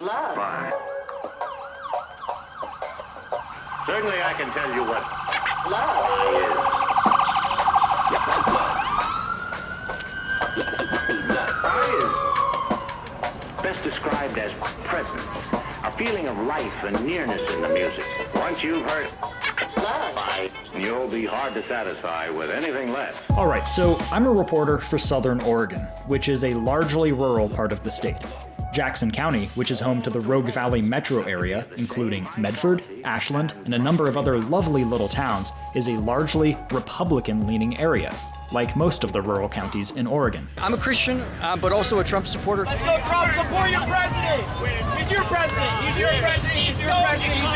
Love. Fine. Certainly I can tell you what Love. is best described as presence, a feeling of life and nearness in the music. Once you've heard Love. you'll be hard to satisfy with anything less. All right, so I'm a reporter for Southern Oregon, which is a largely rural part of the state. Jackson County, which is home to the Rogue Valley metro area, including Medford, Ashland, and a number of other lovely little towns, is a largely Republican-leaning area, like most of the rural counties in Oregon. I'm a Christian, but also a Trump supporter. Let's go, Trump! Support your president! He's your president! He's your president! He's your president! He's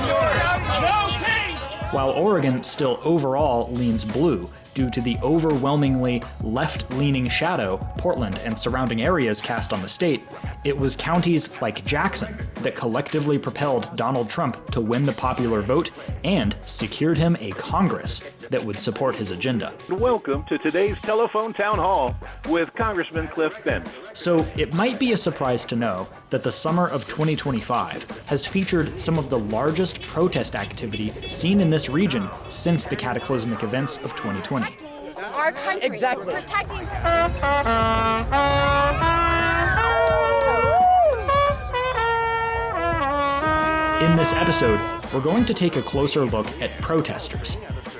your president! No peace! While Oregon still overall leans blue due to the overwhelmingly left-leaning shadow Portland and surrounding areas cast on the state, it was counties like Jackson that collectively propelled Donald Trump to win the popular vote and secured him a Congress that would support his agenda. Welcome to today's telephone town hall with Congressman Cliff Benz. So it might be a surprise to know that the summer of 2025 has featured some of the largest protest activity seen in this region since the cataclysmic events of 2020. Our country. Exactly. Protecting. In this episode, we're going to take a closer look at protesters,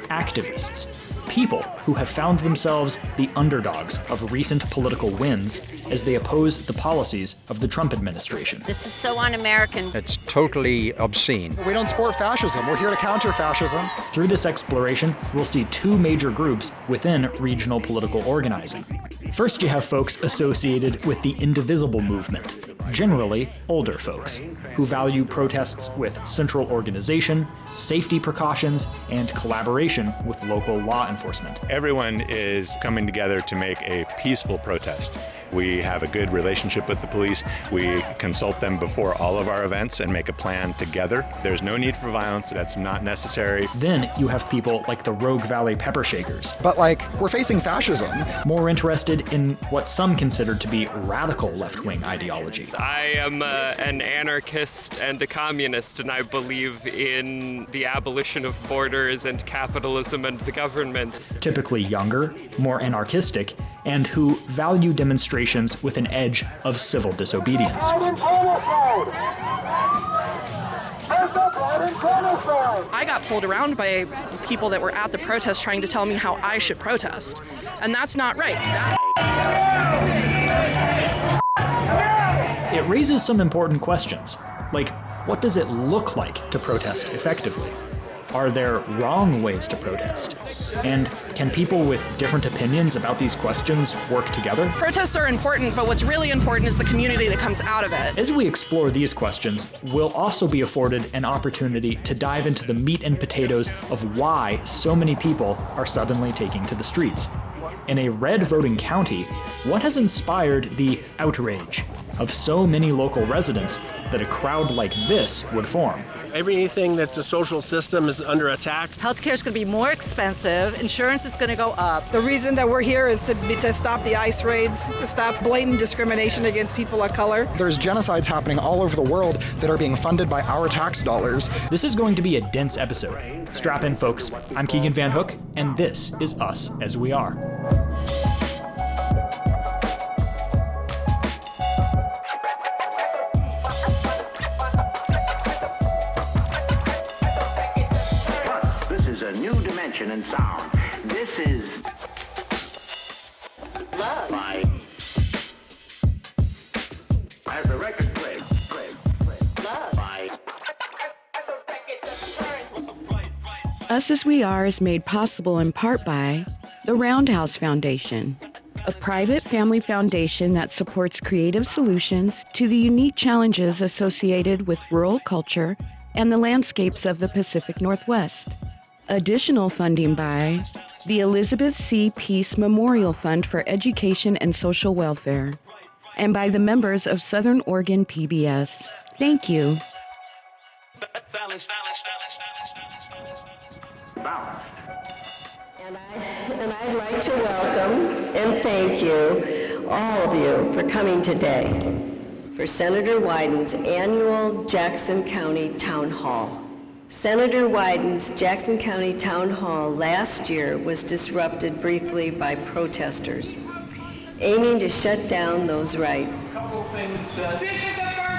activists, people who have found themselves the underdogs of recent political wins as they oppose the policies of the Trump administration. This is so un-American. It's totally obscene. We don't support fascism. We're here to counter fascism. Through this exploration, we'll see two major groups within regional political organizing. First, you have folks associated with the indivisible movement, generally older folks, who value protests with central organization, safety precautions, and collaboration with local law enforcement. Everyone is coming together to make a peaceful protest. We have a good relationship with the police. We consult them before all of our events and make a plan together. There's no need for violence. That's not necessary. Then you have people like the Rogue Valley Pepper Shakers, But we're facing fascism. more interested in what some considered to be radical left-wing ideology. I am an anarchist and a communist, and I believe in the abolition of borders and capitalism and the government. Typically younger, more anarchistic, and who value demonstrations with an edge of civil disobedience. I got pulled around by people that were at the protest trying to tell me how I should protest. And that's not right. It raises some important questions, like what does it look like to protest effectively? Are there wrong ways to protest? And can people with different opinions about these questions work together? Protests are important, but what's really important is the community that comes out of it. As we explore these questions, we'll also be afforded an opportunity to dive into the meat and potatoes of why so many people are suddenly taking to the streets. In a red voting county, what has inspired the outrage of so many local residents that a crowd like this would form? Everything that's a social system is under attack. Healthcare is going to be more expensive. Insurance is going to go up. The reason that we're here is to stop the ICE raids, to stop blatant discrimination against people of color. There's genocides happening all over the world that are being funded by our tax dollars. This is going to be a dense episode. Strap in, folks. I'm Keegan Van Hook, and this is Us As We Are. A new dimension in sound. This is Love. As the record plays. Love. Us As We Are is made possible in part by the Roundhouse Foundation, a private family foundation that supports creative solutions to the unique challenges associated with rural culture and the landscapes of the Pacific Northwest. Additional funding by the Elizabeth C. Peace Memorial Fund for Education and Social Welfare, and by the members of Southern Oregon PBS. Thank you. And I'd like to welcome and thank you, all of you, for coming today, for Senator Wyden's annual Jackson County Town Hall. Senator Wyden's Jackson County Town Hall last year was disrupted briefly by protesters, aiming to shut down those rights. This is the First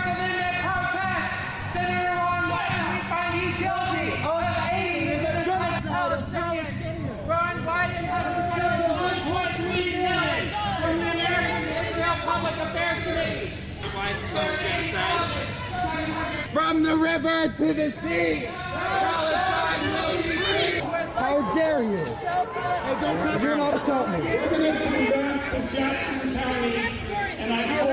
Amendment protest. Senator Ron Wyden, we find you guilty of aiding the genocide of Palestinians. Ron Wyden has accepted $1.3 million from the American Israel Public Affairs Committee. From the river to the sea, Palestine will be free. How dare you? You're not assaulting me. We're going to come back to Jackson County, and I hope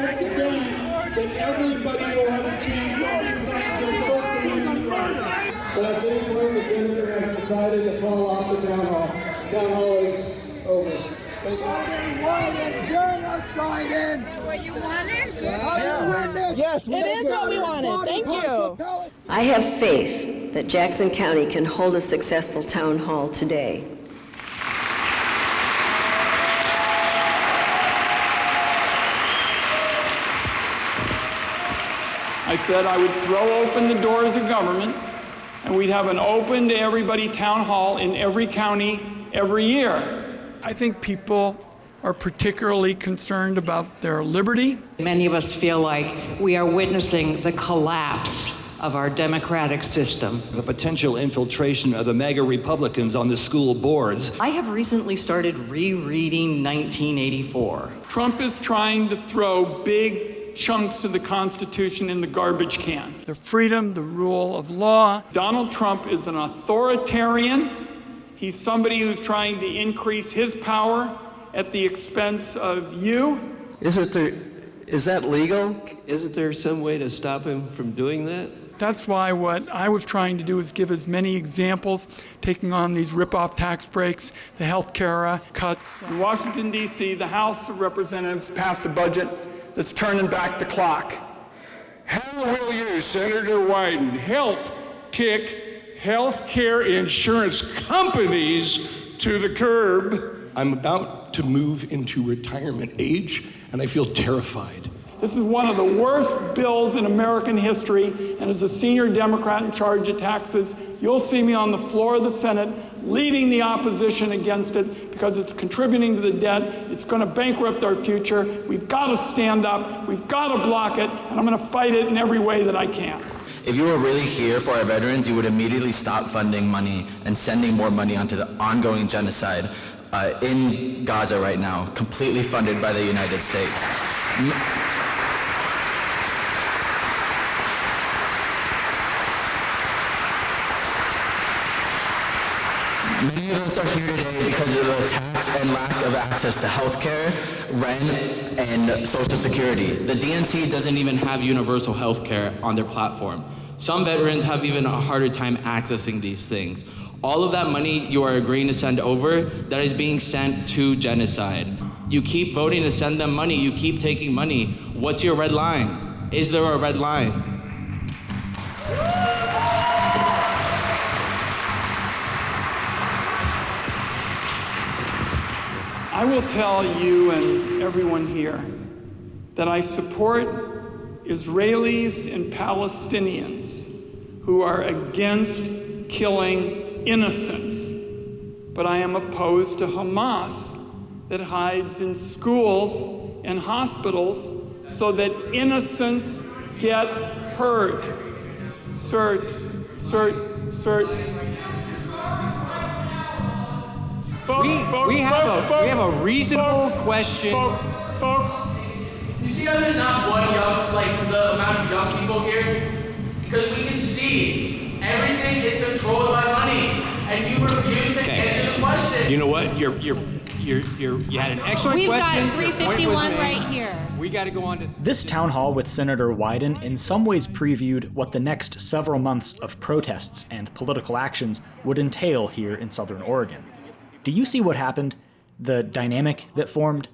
that everybody will have a chance to exercise their First Amendment right. But at this point, the senator has decided to call off the town hall. Town hall is over. Genocide in. What you wanted? Yes, it is what we wanted. Thank you. I have faith that Jackson County can hold a successful town hall today. I said I would throw open the doors of government, and we'd have an open to everybody town hall in every county every year. I think people are particularly concerned about their liberty. Many of us feel like we are witnessing the collapse of our democratic system. The potential infiltration of the MAGA Republicans on the school boards. I have recently started rereading 1984. Trump is trying to throw big chunks of the Constitution in the garbage can. The freedom, the rule of law. Donald Trump is an authoritarian. He's somebody who's trying to increase his power at the expense of you. Is that legal? Isn't there some way to stop him from doing that? That's why what I was trying to do is give as many examples, taking on these rip-off tax breaks, the health care cuts. In Washington, D.C., the House of Representatives passed a budget that's turning back the clock. How will you, Senator Wyden, help kick health care insurance companies to the curb? I'm about to move into retirement age, and I feel terrified. This is one of the worst bills in American history, and as a senior Democrat in charge of taxes, you'll see me on the floor of the Senate leading the opposition against it because it's contributing to the debt, it's going to bankrupt our future. We've got to stand up, we've got to block it, and I'm going to fight it in every way that I can. If you were really here for our veterans, you would immediately stop funding money and sending more money onto the ongoing genocide in Gaza right now, completely funded by the United States. Many of us are here today because of the tax and lack of access to health care, rent, and Social Security. The DNC doesn't even have universal health care on their platform. Some veterans have even a harder time accessing these things. All of that money you are agreeing to send over, that is being sent to genocide. You keep voting to send them money, you keep taking money. What's your red line? Is there a red line? I will tell you and everyone here that I support Israelis and Palestinians who are against killing innocents. But I am opposed to Hamas that hides in schools and hospitals so that innocents get hurt. Cert. We have a reasonable question. Folks. You see how there's not one young, like the amount of young people here? Because we can see everything is controlled by money, and you refuse to answer the question. You know what? You had an excellent question. We've got 351 right here. We got to go on to this town hall with Senator Wyden in some ways previewed what the next several months of protests and political actions would entail here in Southern Oregon. Do you see what happened? The dynamic that formed?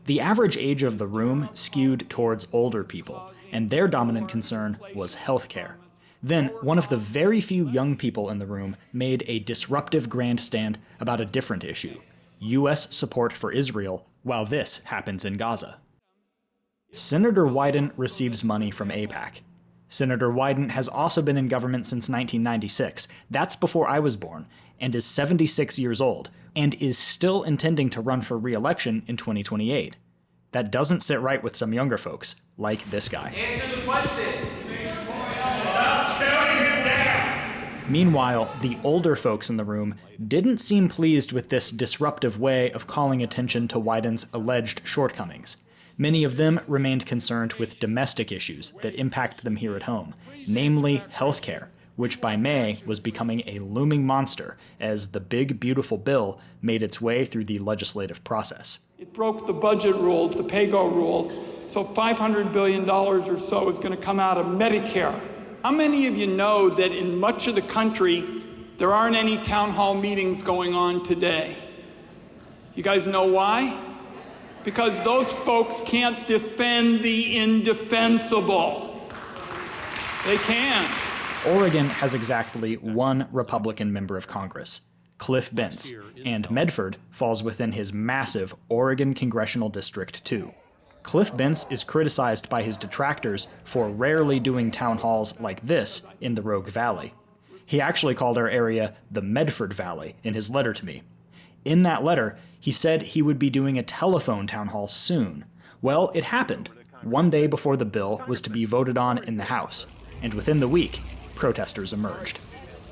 The average age of the room skewed towards older people, and their dominant concern was healthcare. Then, one of the very few young people in the room made a disruptive grandstand about a different issue: U.S. support for Israel, while this happens in Gaza. Senator Wyden receives money from AIPAC. Senator Wyden has also been in government since 1996. That's before I was born, and is 76 years old, and is still intending to run for re-election in 2028. That doesn't sit right with some younger folks, like this guy. Answer the question. Stop shouting it down! Meanwhile, the older folks in the room didn't seem pleased with this disruptive way of calling attention to Wyden's alleged shortcomings. Many of them remained concerned with domestic issues that impact them here at home, namely healthcare, which by May was becoming a looming monster as the big, beautiful bill made its way through the legislative process. It broke the budget rules, the pay-go rules, so $500 billion or so is going to come out of Medicare. How many of you know that in much of the country, there aren't any town hall meetings going on today? You guys know why? Because those folks can't defend the indefensible. They can't. Oregon has exactly one Republican member of Congress, Cliff Bentz, and Medford falls within his massive Oregon Congressional District 2. Cliff Bentz is criticized by his detractors for rarely doing town halls like this in the Rogue Valley. He actually called our area the Medford Valley in his letter to me. In that letter, he said he would be doing a telephone town hall soon. Well, it happened, one day before the bill was to be voted on in the House, and within the week, protesters emerged.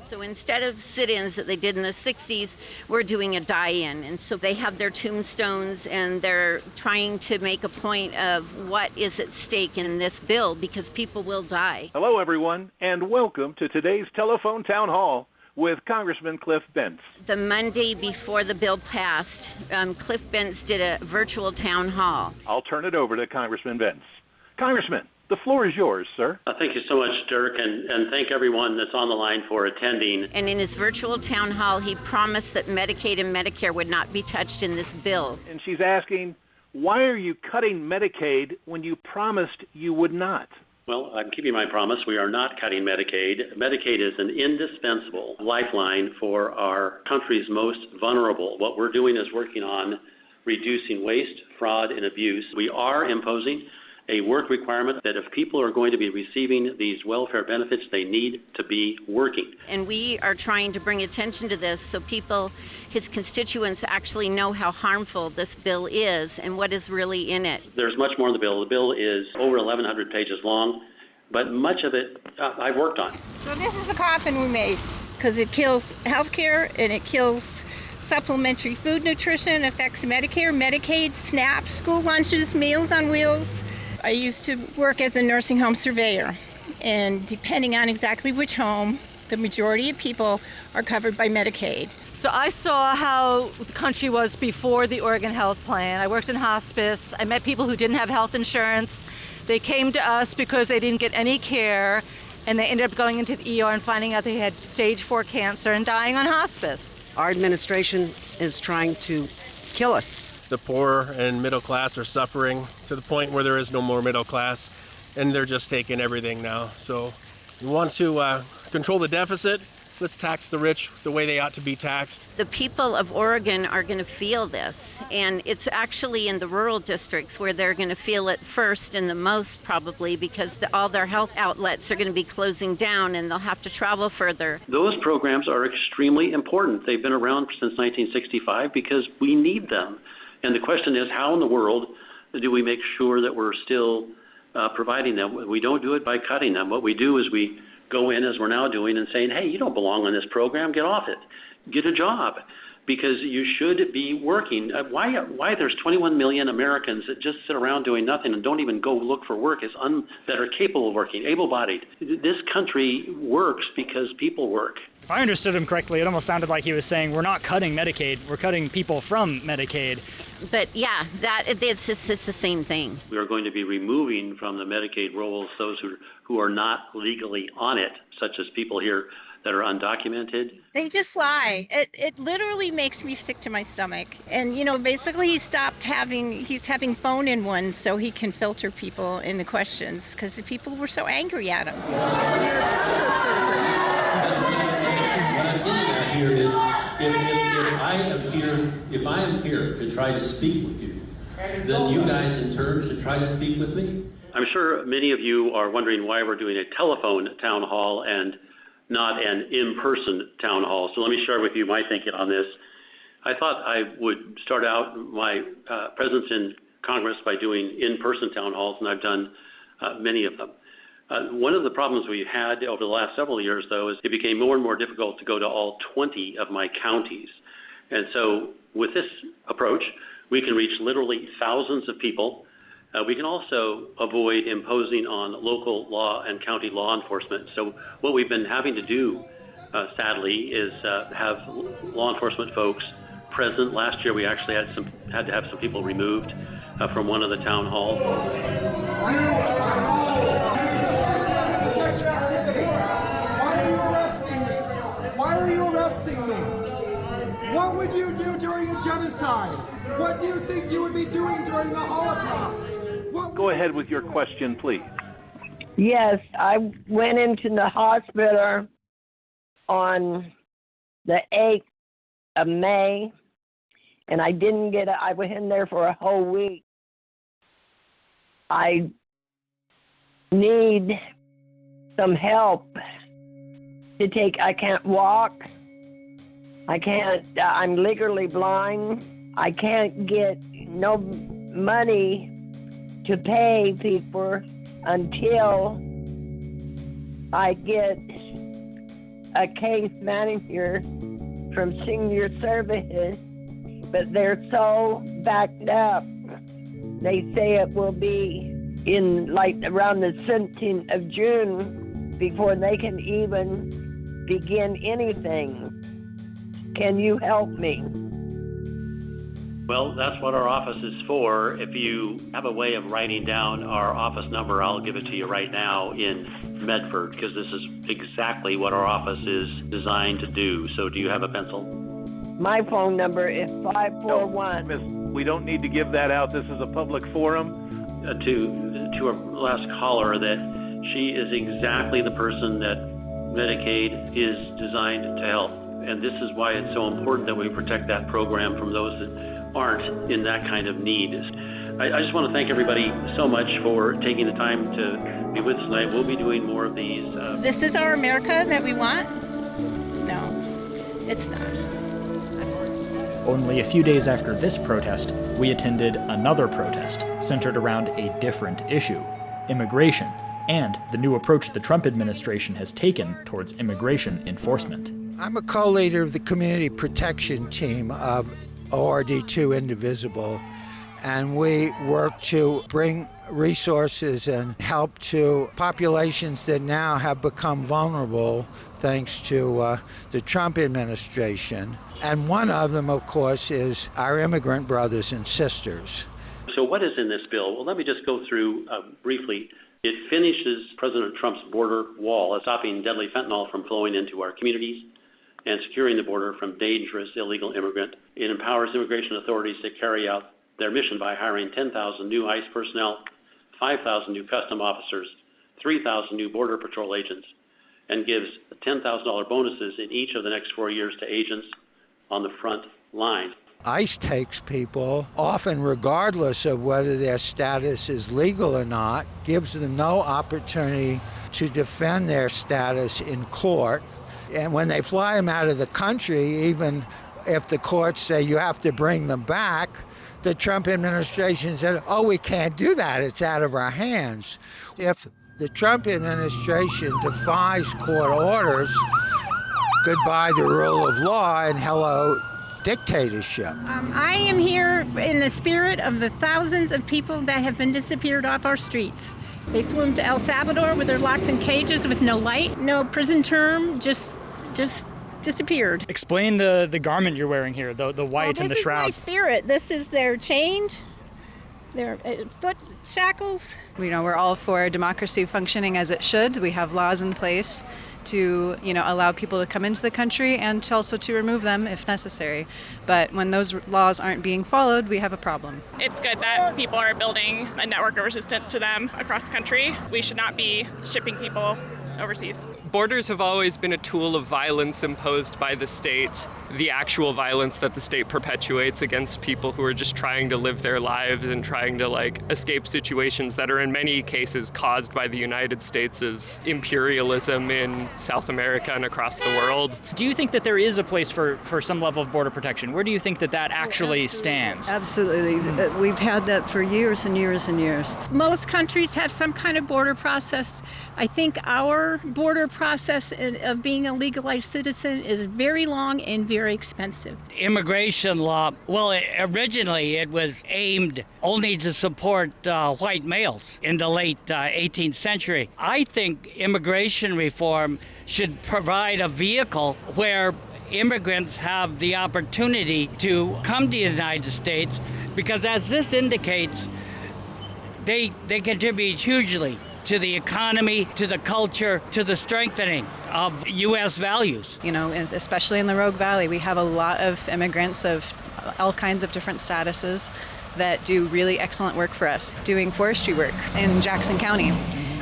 So instead of sit-ins that they did in the 60s, we're doing a die-in. And so they have their tombstones and they're trying to make a point of what is at stake in this bill because people will die. Hello, everyone, and welcome to today's Telephone Town Hall with Congressman Cliff Bentz. The Monday before the bill passed, Cliff Bentz did a virtual town hall. I'll turn it over to Congressman Bentz. Congressman, the floor is yours, sir. Thank you so much, Dirk, and thank everyone that's on the line for attending. And in his virtual town hall, he promised that Medicaid and Medicare would not be touched in this bill. And she's asking, why are you cutting Medicaid when you promised you would not? Well, I'm keeping my promise. We are not cutting Medicaid. Medicaid is an indispensable lifeline for our country's most vulnerable. What we're doing is working on reducing waste, fraud, and abuse. We are imposing a work requirement that if people are going to be receiving these welfare benefits, they need to be working. And we are trying to bring attention to this so people, his constituents, actually know how harmful this bill is and what is really in it. There's much more in the bill. The bill is over 1,100 pages long, but much of it I've worked on. So this is a coffin we made because it kills healthcare and it kills supplementary food nutrition, affects Medicare, Medicaid, SNAP, school lunches, Meals on Wheels. I used to work as a nursing home surveyor, and depending on exactly which home, the majority of people are covered by Medicaid. So I saw how the country was before the Oregon Health Plan. I worked in hospice. I met people who didn't have health insurance. They came to us because they didn't get any care, and they ended up going into the ER and finding out they had stage 4 cancer and dying on hospice. Our administration is trying to kill us. The poor and middle class are suffering to the point where there is no more middle class, and they're just taking everything now. So we want to control the deficit. Let's tax the rich the way they ought to be taxed. The people of Oregon are going to feel this, and it's actually in the rural districts where they're going to feel it first and the most probably because all their health outlets are going to be closing down and they'll have to travel further. Those programs are extremely important. They've been around since 1965 because we need them. And the question is, how in the world do we make sure that we're still providing them? We don't do it by cutting them. What we do is we go in, as we're now doing, and saying, hey, you don't belong on this program, get off it. Get a job, because you should be working. Why there's 21 million Americans that just sit around doing nothing and don't even go look for work that are capable of working, able-bodied. This country works because people work. If I understood him correctly, it almost sounded like he was saying we're not cutting Medicaid, we're cutting people from Medicaid. But yeah, it's the same thing. We are going to be removing from the Medicaid rolls those who are not legally on it, such as people here that are undocumented. They just lie. It literally makes me sick to my stomach. And, basically he's having phone-in ones so he can filter people in the questions because the people were so angry at him. What I'm getting at here is if I am here to try to speak with you, then you guys in turn should try to speak with me. I'm sure many of you are wondering why we're doing a telephone town hall and not an in-person town hall. So let me share with you my thinking on this. I thought I would start out my presence in Congress by doing in-person town halls, and I've done many of them. One of the problems we had over the last several years, though, is it became more and more difficult to go to all 20 of my counties. And so with this approach, we can reach literally thousands of people. We can also avoid imposing on local law and county law enforcement. So what we've been having to do, sadly, is have law enforcement folks present. Last year, we actually had to have some people removed from one of the town halls. Why are you arresting me? What would you do during a genocide? What do you think you would be doing during the Holocaust? Go ahead with your question, please. Yes, I went into the hospital on the 8th of May, and I didn't get it. I was in there for a whole week. I need some help to take. I can't walk. I'm legally blind. I can't get no money to pay people until I get a case manager from Senior Services, but they're so backed up. They say it will be in like around the 17th of June before they can even begin anything. Can you help me? Well, that's what our office is for. If you have a way of writing down our office number, I'll give it to you right now in Medford, because this is exactly what our office is designed to do. So do you have a pencil? My phone number is 541. No, Miss, we don't need to give that out. This is a public forum. To our last caller, that she is exactly the person that Medicaid is designed to help. And this is why it's so important that we protect that program from those that aren't in that kind of need. I just want to thank everybody so much for taking the time to be with us tonight. We'll be doing more of these. This is our America that we want? No, it's not. Only a few days after this protest, we attended another protest centered around a different issue: immigration, and the new approach the Trump administration has taken towards immigration enforcement. I'm a co-leader of the community protection team of ORD2 Indivisible, and we work to bring resources and help to populations that now have become vulnerable thanks to the Trump administration. And one of them, of course, is our immigrant brothers and sisters. So what is in this bill? Well, let me just go through briefly. It finishes President Trump's border wall, stopping deadly fentanyl from flowing into our communities and securing the border from dangerous illegal immigrant. It empowers immigration authorities to carry out their mission by hiring 10,000 new ICE personnel, 5,000 new custom officers, 3,000 new Border Patrol agents, and gives $10,000 bonuses in each of the next 4 years to agents on the front line. ICE takes people, often regardless of whether their status is legal or not, gives them no opportunity to defend their status in court. And when they fly them out of the country, even if the courts say you have to bring them back, the Trump administration said, oh, we can't do that. It's out of our hands. If the Trump administration defies court orders, goodbye the rule of law and hello dictatorship. I am here in the spirit of the thousands of people that have been disappeared off our streets. They flew them to El Salvador where they're locked in cages with no light, no prison term, just disappeared. Explain the garment you're wearing here, the white and the shroud. This is my spirit. This is their chains, their foot shackles. We're all for democracy functioning as it should. We have laws in place to, allow people to come into the country and also to remove them if necessary. But when those laws aren't being followed, we have a problem. It's good that people are building a network of resistance to them across the country. We should not be shipping people overseas. Borders have always been a tool of violence imposed by the state. the actual violence that the state perpetuates against people who are just trying to live their lives and trying to escape situations that are in many cases caused by the United States' imperialism in South America and across the world. Do you think that there is a place for some level of border protection? Where do you think that actually stands? Absolutely. We've had that for years and years and years. Most countries have some kind of border process. I think our border process of being a legalized citizen is very long and very expensive. Immigration law, well, originally it was aimed only to support white males in the late 18th century. I think immigration reform should provide a vehicle where immigrants have the opportunity to come to the United States, because as this indicates, they contribute hugely to the economy, to the culture, to the strengthening of U.S. values. You know, especially in the Rogue Valley, we have a lot of immigrants of all kinds of different statuses that do really excellent work for us, doing forestry work in Jackson County.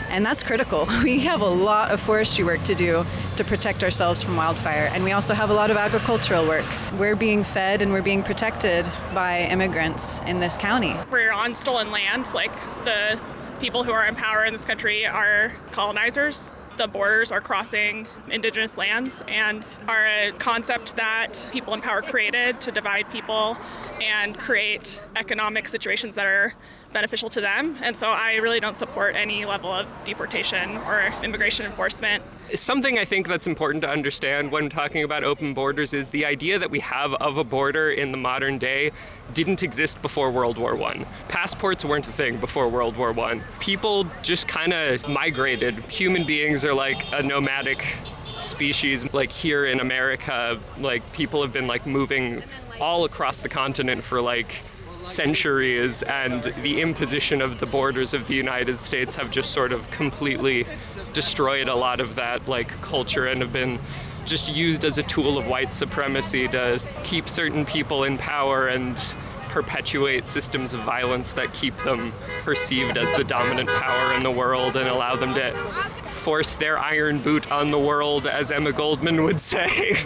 And that's critical. We have a lot of forestry work to do to protect ourselves from wildfire. And we also have a lot of agricultural work. We're being fed and we're being protected by immigrants in this county. We're on stolen land. The people who are in power in this country are colonizers. The borders are crossing indigenous lands and are a concept that people in power created to divide people and create economic situations that are beneficial to them. And so I really don't support any level of deportation or immigration enforcement. Something I think that's important to understand when talking about open borders is the idea that we have of a border in the modern day didn't exist before World War I. Passports weren't a thing before World War I. People just kind of migrated. Human beings are like a nomadic species. Like here in America, people have been moving all across the continent for centuries, and the imposition of the borders of the United States have just sort of completely destroyed a lot of that culture and have been just used as a tool of white supremacy to keep certain people in power and perpetuate systems of violence that keep them perceived as the dominant power in the world and allow them to force their iron boot on the world, as Emma Goldman would say.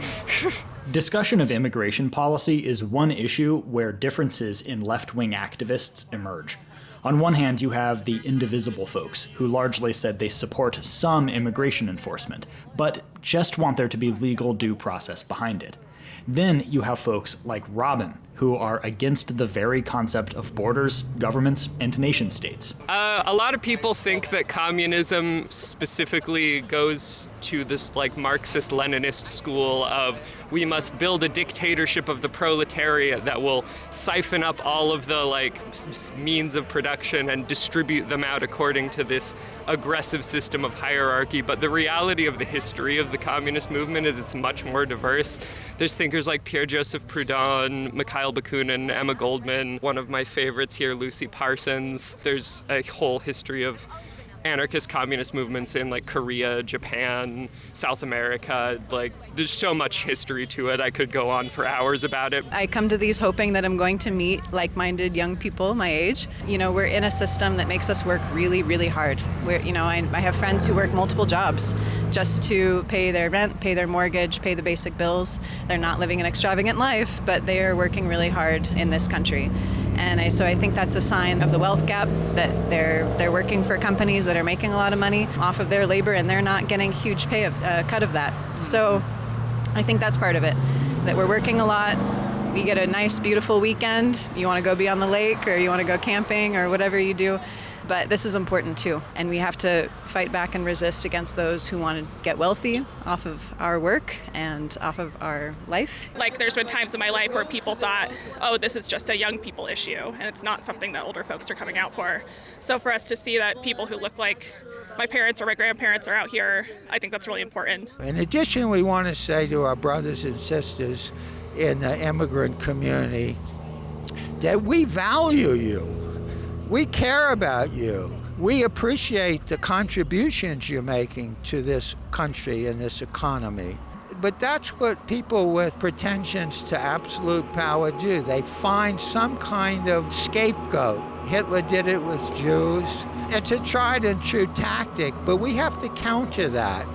Discussion of immigration policy is one issue where differences in left-wing activists emerge. On one hand, you have the indivisible folks, who largely said they support some immigration enforcement, but just want there to be legal due process behind it. Then you have folks like Robin, who are against the very concept of borders, governments, and nation states. A lot of people think that communism specifically goes to this Marxist-Leninist school of we must build a dictatorship of the proletariat that will siphon up all of the means of production and distribute them out according to this aggressive system of hierarchy. But the reality of the history of the communist movement is it's much more diverse. There's thinkers like Pierre-Joseph Proudhon, Mikhail Bakunin, Emma Goldman, one of my favorites here, Lucy Parsons. There's a whole history of anarchist communist movements in Korea, Japan, South America. There's so much history to it. I could go on for hours about it. I come to these hoping that I'm going to meet like-minded young people my age. You know, we're in a system that makes us work really, really hard. I have friends who work multiple jobs just to pay their rent, pay their mortgage, pay the basic bills. They're not living an extravagant life, but they are working really hard in this country. And so I think that's a sign of the wealth gap, that they're working for companies that are making a lot of money off of their labor, and they're not getting a huge cut of that. So I think that's part of it, that we're working a lot. We get a nice, beautiful weekend. You want to go be on the lake, or you want to go camping, or whatever you do. But this is important too, and we have to fight back and resist against those who want to get wealthy off of our work and off of our life. There's been times in my life where people thought, oh, this is just a young people issue, and it's not something that older folks are coming out for. So for us to see that people who look like my parents or my grandparents are out here, I think that's really important. In addition, we want to say to our brothers and sisters in the immigrant community that we value you. We care about you. We appreciate the contributions you're making to this country and this economy. But that's what people with pretensions to absolute power do. They find some kind of scapegoat. Hitler did it with Jews. It's a tried and true tactic, but we have to counter that.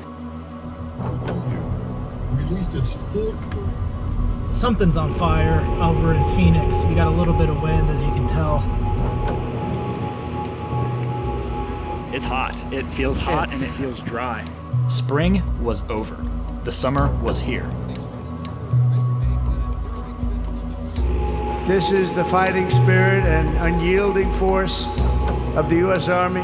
Released its fourth Something's on fire over in Phoenix. We got a little bit of wind, as you can tell. It's hot. It feels hot and it feels dry. Spring was over. The summer was here. This is the fighting spirit and unyielding force of the U.S. Army.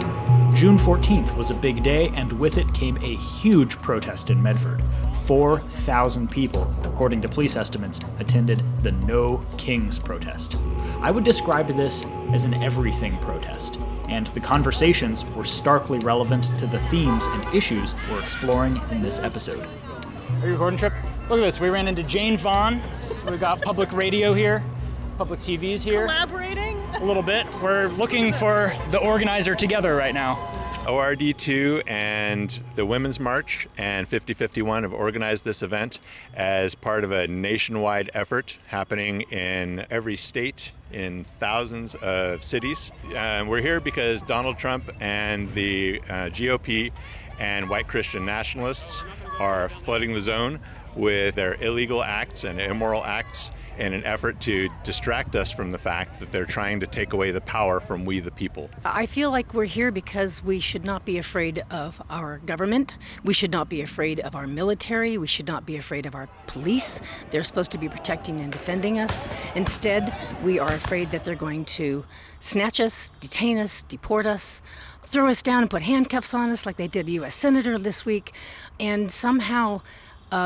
June 14th was a big day, and with it came a huge protest in Medford. 4,000 people, according to police estimates, attended the No Kings protest. I would describe this as an everything protest, and the conversations were starkly relevant to the themes and issues we're exploring in this episode. Are you recording, Trip? Look at this. We ran into Jane Vaughn. We got public radio here, public TV's here. Collaborating? A little bit. We're looking for the organizer together right now. ORD2 and the Women's March and 5051 have organized this event as part of a nationwide effort happening in every state in thousands of cities. We're here because Donald Trump and the GOP and white Christian nationalists are flooding the zone with their illegal acts and immoral acts in an effort to distract us from the fact that they're trying to take away the power from we the people. I feel like we're here because we should not be afraid of our government. We should not be afraid of our military. We should not be afraid of our police. They're supposed to be protecting and defending us. Instead, we are afraid that they're going to snatch us, detain us, deport us, throw us down and put handcuffs on us like they did a U.S. Senator this week, and somehow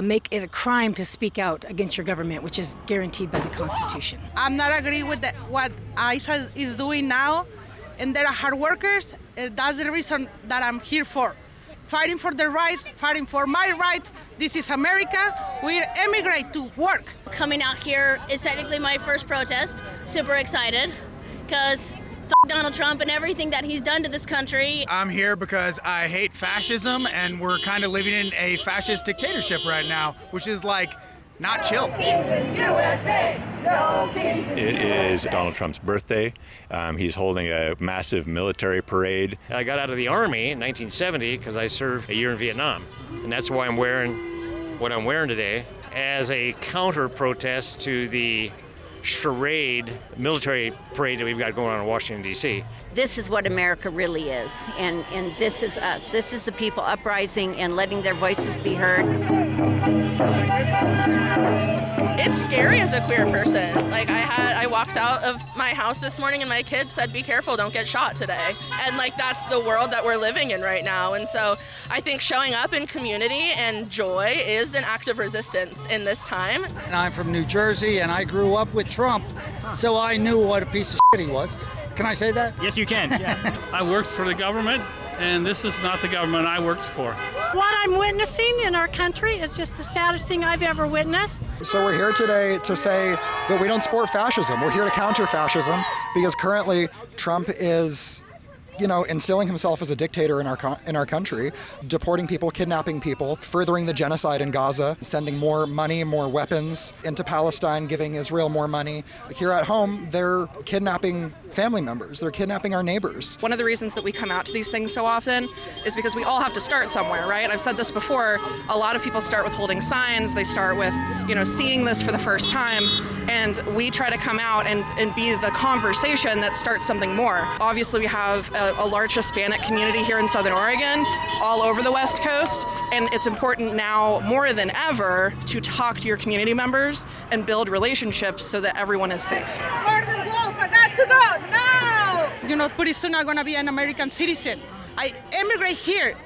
make it a crime to speak out against your government, which is guaranteed by the Constitution. I'm not agree with what ICE is doing now, and they're hard workers. That's the reason that I'm here for. Fighting for their rights, fighting for my rights. This is America. We emigrate to work. Coming out here is technically my first protest. Super excited, because Donald Trump and everything that he's done to this country. I'm here because I hate fascism, and we're kind of living in a fascist dictatorship right now, which is like not chill. It is Donald Trump's birthday. He's holding a massive military parade. I got out of the Army in 1970 because I served a year in Vietnam, and that's why I'm wearing what I'm wearing today as a counter protest to the charade military parade that we've got going on in Washington, D.C. This is what America really is, and this is us. This is the people uprising and letting their voices be heard. It's scary as a queer person. Like I walked out of my house this morning and my kid said, "Be careful, don't get shot today." And like that's the world that we're living in right now. And so I think showing up in community and joy is an act of resistance in this time. And I'm from New Jersey and I grew up with Trump, so I knew what a piece of shit he was. Can I say that? Yes, you can. Yeah. I worked for the government, and this is not the government I worked for. What I'm witnessing in our country is just the saddest thing I've ever witnessed. So we're here today to say that we don't support fascism. We're here to counter fascism because currently Trump is, instilling himself as a dictator in our country, deporting people, kidnapping people, furthering the genocide in Gaza, sending more money, more weapons into Palestine, giving Israel more money. Here at home, they're kidnapping family members. They're kidnapping our neighbors. One of the reasons that we come out to these things so often is because we all have to start somewhere, right? I've said this before. A lot of people start with holding signs. They start with, seeing this for the first time. And we try to come out and be the conversation that starts something more. Obviously, we have a large Hispanic community here in Southern Oregon, all over the West Coast. And it's important now more than ever to talk to your community members and build relationships so that everyone is safe. Border walls, I got to go now! Pretty soon I'm gonna be an American citizen. I immigrate here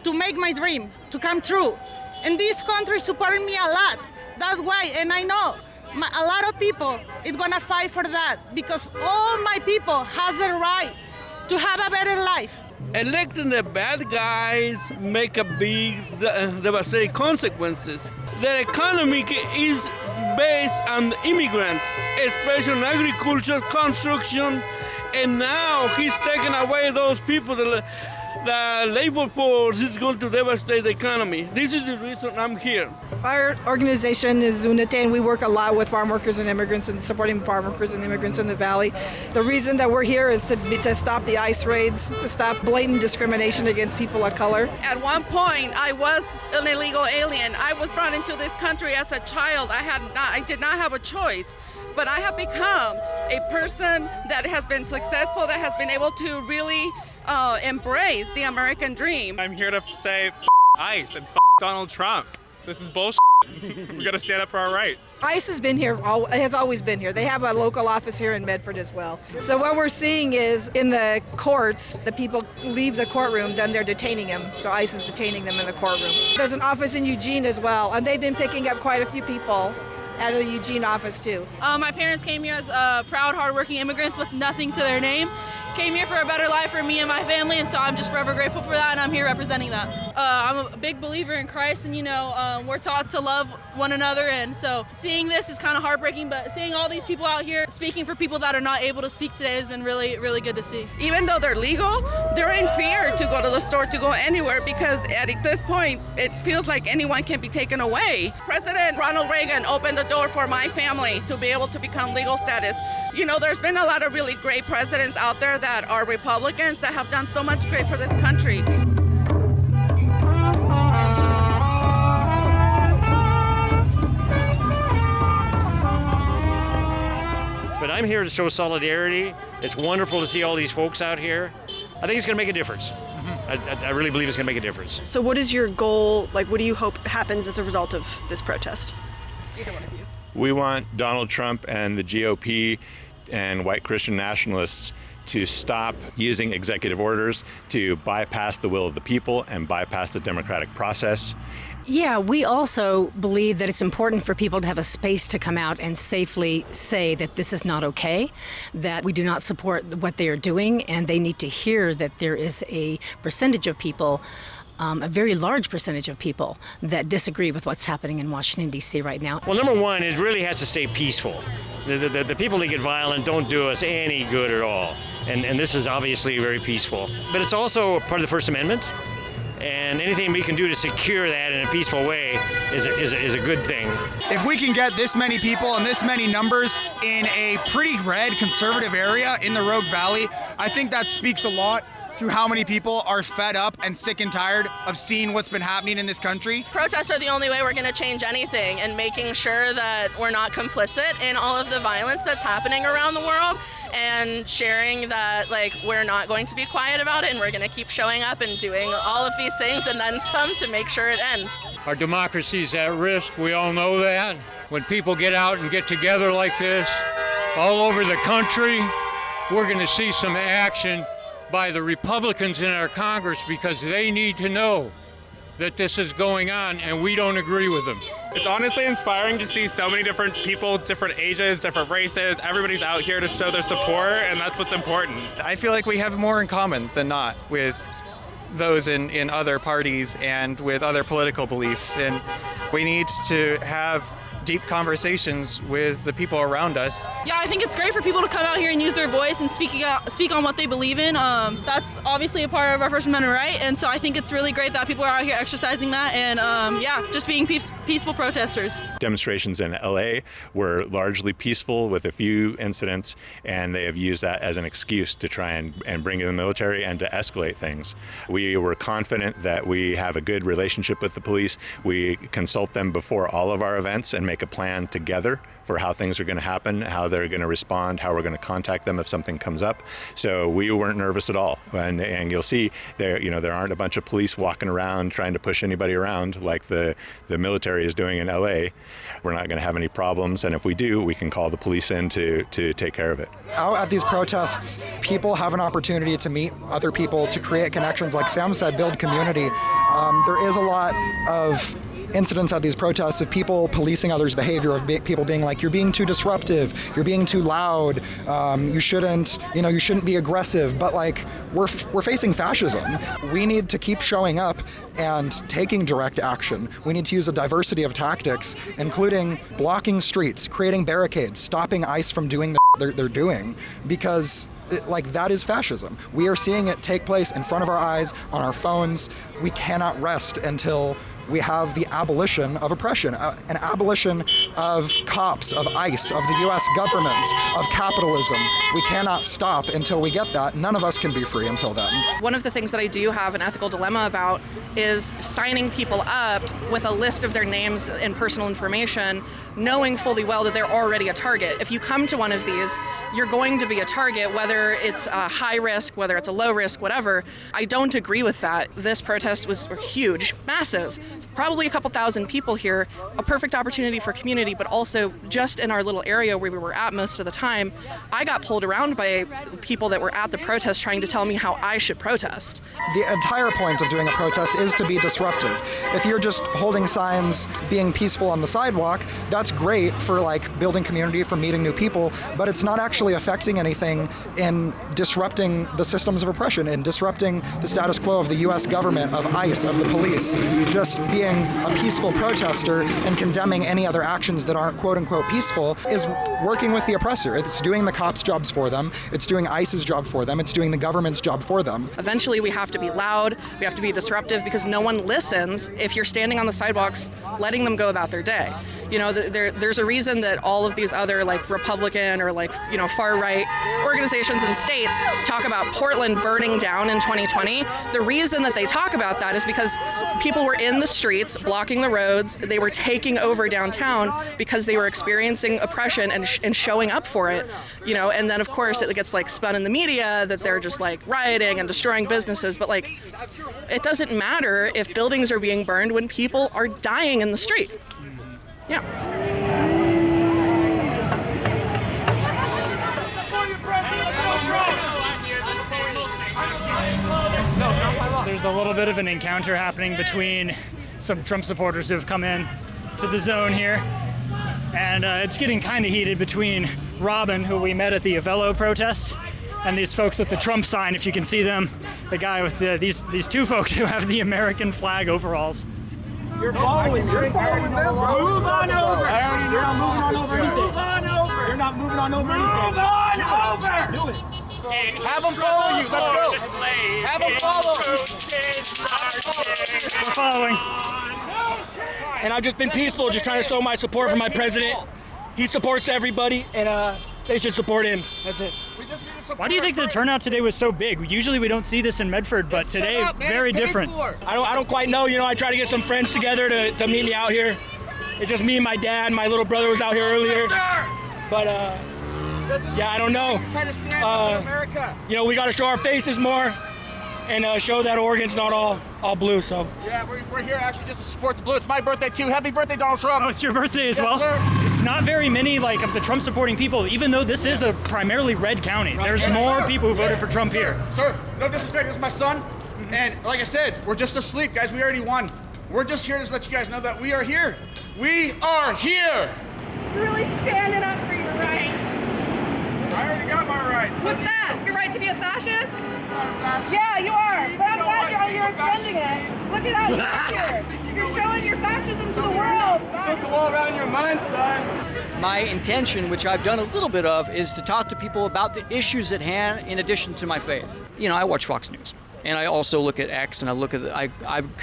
to make my dream to come true. And this country supported me a lot. That's why, and I know a lot of people is gonna fight for that because all my people has the right to have a better life. Electing the bad guys make a big, devastating consequences. The economy is based on immigrants, especially in agriculture, construction, and now he's taking away those people that the labor force is going to devastate the economy. This is the reason I'm here. Our organization is UNITE, and we work a lot with farm workers and immigrants and supporting farm workers and immigrants in the Valley. The reason that we're here is to stop the ICE raids, to stop blatant discrimination against people of color. At one point, I was an illegal alien. I was brought into this country as a child. I did not have a choice. But I have become a person that has been successful, that has been able to really embrace the American dream. I'm here to say ICE and Donald Trump. This is bullshit. We got to stand up for our rights. ICE has been here, has always been here. They have a local office here in Medford as well. So what we're seeing is in the courts, the people leave the courtroom, then they're detaining them. So ICE is detaining them in the courtroom. There's an office in Eugene as well, and they've been picking up quite a few people out of the Eugene office too. My parents came here as proud, hardworking immigrants with nothing to their name. Came here for a better life for me and my family, and so I'm just forever grateful for that, and I'm here representing that. I'm a big believer in Christ, and we're taught to love one another, and so seeing this is kind of heartbreaking, but seeing all these people out here speaking for people that are not able to speak today has been really, really good to see. Even though they're legal, they're in fear to go to the store, to go anywhere, because at this point, it feels like anyone can be taken away. President Ronald Reagan opened the door for my family to be able to become legal status. There's been a lot of really great presidents out there that are Republicans that have done so much great for this country. But I'm here to show solidarity. It's wonderful to see all these folks out here. I think it's going to make a difference. I really believe it's going to make a difference. So what is your goal? What do you hope happens as a result of this protest? Either one of you. We want Donald Trump and the GOP and white Christian nationalists to stop using executive orders to bypass the will of the people and bypass the democratic process. Yeah, we also believe that it's important for people to have a space to come out and safely say that this is not okay, that we do not support what they are doing, and they need to hear that there is a percentage of people, a very large percentage of people, that disagree with what's happening in Washington, D.C. right now. Well, number one, it really has to stay peaceful. The people that get violent don't do us any good at all. And this is obviously very peaceful. But it's also part of the First Amendment. And anything we can do to secure that in a peaceful way is a good thing. If we can get this many people and this many numbers in a pretty red conservative area in the Rogue Valley, I think that speaks a lot to how many people are fed up and sick and tired of seeing what's been happening in this country. Protests are the only way we're going to change anything, and making sure that we're not complicit in all of the violence that's happening around the world, and sharing that we're not going to be quiet about it, and we're going to keep showing up and doing all of these things and then some to make sure it ends. Our democracy is at risk. We all know that. When people get out and get together like this all over the country, we're going to see some action by the Republicans in our Congress, because they need to know that this is going on and we don't agree with them. It's honestly inspiring to see so many different people, different ages, different races. Everybody's out here to show their support, and that's what's important. I feel like we have more in common than not with those in other parties and with other political beliefs, and we need to have deep conversations with the people around us. Yeah, I think it's great for people to come out here and use their voice and speak on what they believe in. That's obviously a part of our First Amendment right, and so I think it's really great that people are out here exercising that and just being peaceful protesters. Demonstrations in LA were largely peaceful with a few incidents, and they have used that as an excuse to try and bring in the military and to escalate things. We were confident that we have a good relationship with the police. We consult them before all of our events and make a plan together for how things are going to happen, how they're going to respond, how we're going to contact them if something comes up. So we weren't nervous at all. And you'll see there aren't a bunch of police walking around trying to push anybody around like the military is doing in LA. We're not going to have any problems, and if we do, we can call the police in to take care of it. Out at these protests, people have an opportunity to meet other people, to create connections, like Sam said, build community. There is a lot of incidents at these protests of people policing others' behavior, of people being like, you're being too disruptive, you're being too loud, you shouldn't be aggressive. But we're facing fascism. We need to keep showing up and taking direct action. We need to use a diversity of tactics, including blocking streets, creating barricades, stopping ICE from doing they're doing, because like, that is fascism. We are seeing it take place in front of our eyes, on our phones. We cannot rest until we have the abolition of oppression, an abolition of cops, of ICE, of the US government, of capitalism. We cannot stop until we get that. None of us can be free until then. One of the things that I do have an ethical dilemma about is signing people up with a list of their names and personal information, knowing fully well that they're already a target. If you come to one of these, you're going to be a target, whether it's a high risk, whether it's a low risk, whatever. I don't agree with that. This protest was huge, massive. Probably a couple thousand people here, a perfect opportunity for community, but also just in our little area where we were at most of the time, I got pulled around by people that were at the protest trying to tell me how I should protest. The entire point of doing a protest is to be disruptive. If you're just holding signs, being peaceful on the sidewalk, that's great for like building community, for meeting new people, but it's not actually affecting anything in disrupting the systems of oppression, in disrupting the status quo of the US government, of ICE, of the police. Just being a peaceful protester and condemning any other actions that aren't quote unquote peaceful is working with the oppressor. It's doing the cops' jobs for them, it's doing ICE's job for them, it's doing the government's job for them. Eventually we have to be loud, we have to be disruptive, because no one listens if you're standing on the sidewalks letting them go about their day. You know, there's a reason that all of these other like Republican or like, you know, far right organizations and states talk about Portland burning down in 2020. The reason that they talk about that is because people were in the streets blocking the roads. They were taking over downtown because they were experiencing oppression and showing up for it, you know. And then of course it gets like spun in the media that they're just like rioting and destroying businesses, but like it doesn't matter if buildings are being burned when people are dying in the street. Yeah. There's a little bit of an encounter happening between some Trump supporters who have come in to the zone here. And it's getting kind of heated between Robin, who we met at the Avello protest, and these folks with the Trump sign, if you can see them. The guy with these two folks who have the American flag overalls. You're following them. Move on over. You're not moving on over anything. Move on over. You're not moving on over anything. Move on over. Do it. Have them follow you. Let's go. Have them follow. We're following. And I've just been peaceful, just trying to show my support for my president. He supports everybody, and they should support him. That's it. Why do you think the turnout today was so big? Usually we don't see this in Medford, but today, very different. I don't quite know. You know, I try to get some friends together to meet me out here. It's just me and my dad. My little brother was out here earlier. But, yeah, I don't know. You know, we got to show our faces more and show that Oregon's not all blue, so. Yeah, we're here actually just to support the blue. It's my birthday, too. Happy birthday, Donald Trump. Oh, it's your birthday as well? Sir. It's not very many, like, of the Trump-supporting people, even though this is a primarily red county. Right. There's more people who voted for Trump here. Sir, no disrespect, this is my son. And like I said, we're just asleep, guys. We already won. We're just here to let you guys know that we are here. We are here. Really standing up for your rights. I already got my rights. What's that? Your right to be a fascist? Yeah, you are. But I'm glad you're extending it. Look at that. You're here. You're showing your fascism to the world. Put the wall around your mind, son. My intention, which I've done a little bit of, is to talk to people about the issues at hand in addition to my faith. You know, I watch Fox News. And I also look at X, and I look at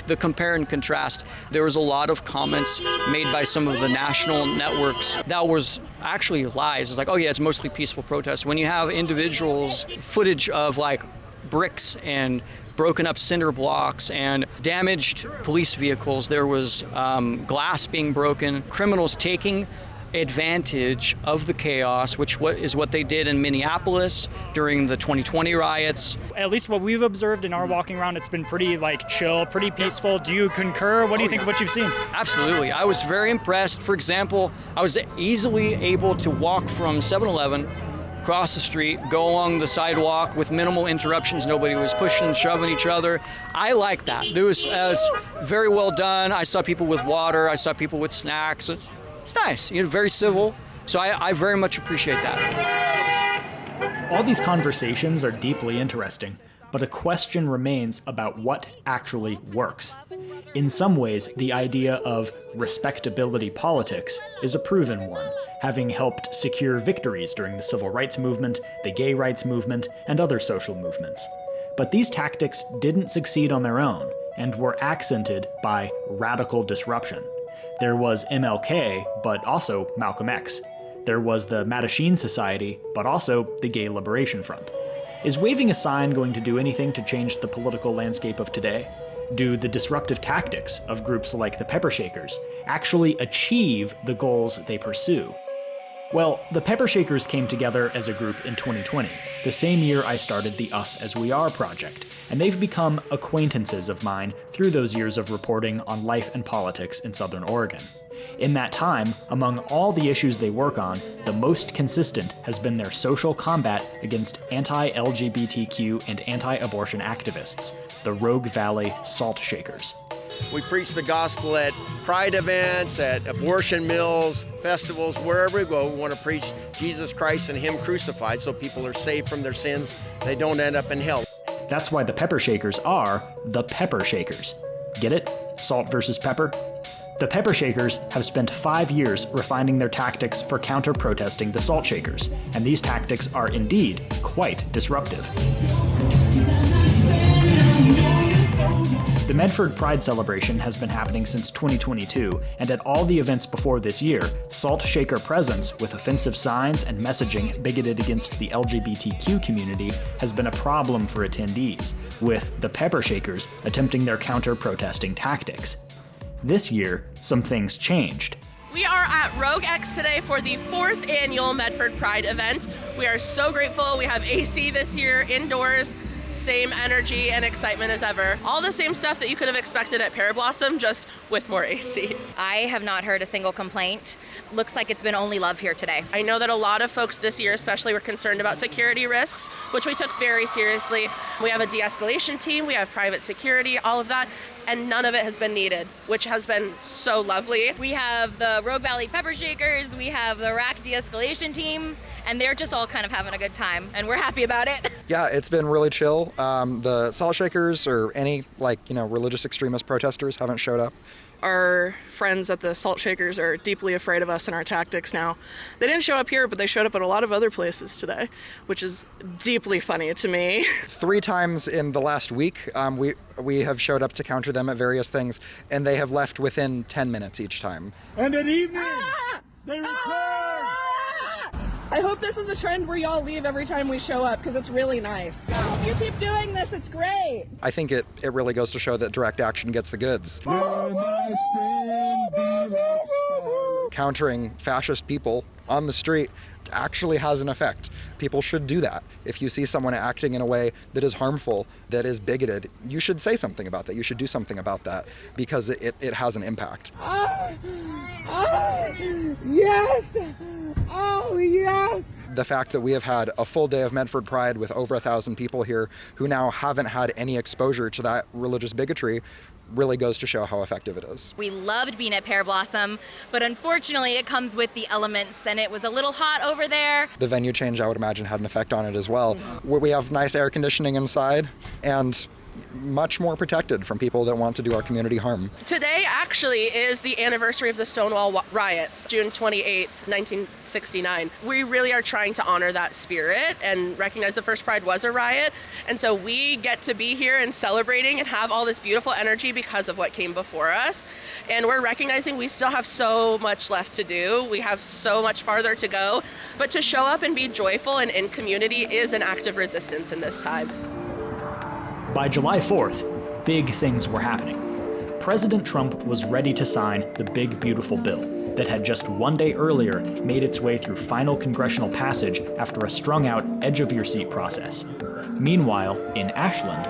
the compare and contrast. There was a lot of comments made by some of the national networks that was actually lies. It's like, oh yeah, it's mostly peaceful protests. When you have individuals, footage of like bricks and broken up cinder blocks and damaged police vehicles, there was glass being broken, criminals taking advantage of the chaos, which is what they did in Minneapolis during the 2020 riots. At least what we've observed in our walking around, it's been pretty like chill, pretty peaceful. Do you concur? What do you think of what you've seen? Absolutely. I was very impressed. For example, I was easily able to walk from 7-Eleven, cross the street, go along the sidewalk with minimal interruptions. Nobody was pushing and shoving each other. I like that. It was very well done. I saw people with water. I saw people with snacks. It's nice, you know, very civil. So I very much appreciate that. All these conversations are deeply interesting, but a question remains about what actually works. In some ways, the idea of respectability politics is a proven one, having helped secure victories during the civil rights movement, the gay rights movement, and other social movements. But these tactics didn't succeed on their own, and were accented by radical disruption. There was MLK, but also Malcolm X. There was the Mattachine Society, but also the Gay Liberation Front. Is waving a sign going to do anything to change the political landscape of today? Do the disruptive tactics of groups like the Pepper Shakers actually achieve the goals they pursue? Well, the Pepper Shakers came together as a group in 2020, the same year I started the Us As We Are project, and they've become acquaintances of mine through those years of reporting on life and politics in Southern Oregon. In that time, among all the issues they work on, the most consistent has been their social combat against anti-LGBTQ and anti-abortion activists, the Rogue Valley Salt Shakers. We preach the gospel at pride events, at abortion mills, festivals, wherever we go. We want to preach Jesus Christ and Him crucified so people are saved from their sins. They don't end up in hell. That's why the Pepper Shakers are the Pepper Shakers. Get it? Salt versus pepper? The Pepper Shakers have spent 5 years refining their tactics for counter-protesting the Salt Shakers, and these tactics are indeed quite disruptive. The Medford Pride celebration has been happening since 2022, and at all the events before this year, Salt Shaker presence with offensive signs and messaging bigoted against the LGBTQ community has been a problem for attendees, with the Pepper Shakers attempting their counter-protesting tactics. This year, some things changed. We are at Rogue X today for the 4th annual Medford Pride event. We are so grateful. We have AC this year, indoors, same energy and excitement as ever. All the same stuff that you could have expected at Pear Blossom, just with more AC. I have not heard a single complaint. Looks like it's been only love here today. I know that a lot of folks this year especially were concerned about security risks, which we took very seriously. We have a de-escalation team, we have private security, all of that, and none of it has been needed, which has been so lovely. We have the Rogue Valley Pepper Shakers, we have the RAC de-escalation team, and they're just all kind of having a good time, and we're happy about it. Yeah, it's been really chill. The Salt Shakers or any religious extremist protesters haven't showed up. Our friends at the Salt Shakers are deeply afraid of us and our tactics now. They didn't show up here, but they showed up at a lot of other places today, which is deeply funny to me. 3 times in the last week, we have showed up to counter them at various things, and they have left within 10 minutes each time. And at evening, they return. I hope this is a trend where y'all leave every time we show up, because it's really nice. I hope you keep doing this, it's great. I think it really goes to show that direct action gets the goods. Countering fascist people on the street actually has an effect. People should do that. If you see someone acting in a way that is harmful, that is bigoted, you should say something about that. You should do something about that, because it has an impact. Yes! Oh, yes! The fact that we have had a full day of Medford Pride with over 1,000 people here who now haven't had any exposure to that religious bigotry really goes to show how effective it is. We loved being at Pear Blossom, but unfortunately it comes with the elements, and it was a little hot over there. The venue change, I would imagine, had an effect on it as well. We have nice air conditioning inside, and much more protected from people that want to do our community harm. Today actually is the anniversary of the Stonewall riots, June 28th, 1969. We really are trying to honor that spirit and recognize the first Pride was a riot. And so we get to be here and celebrating and have all this beautiful energy because of what came before us. And we're recognizing we still have so much left to do. We have so much farther to go. But to show up and be joyful and in community is an act of resistance in this time. By July 4th, big things were happening. President Trump was ready to sign the Big Beautiful Bill that had just 1 day earlier made its way through final congressional passage after a strung-out, edge-of-your-seat process. Meanwhile, in Ashland,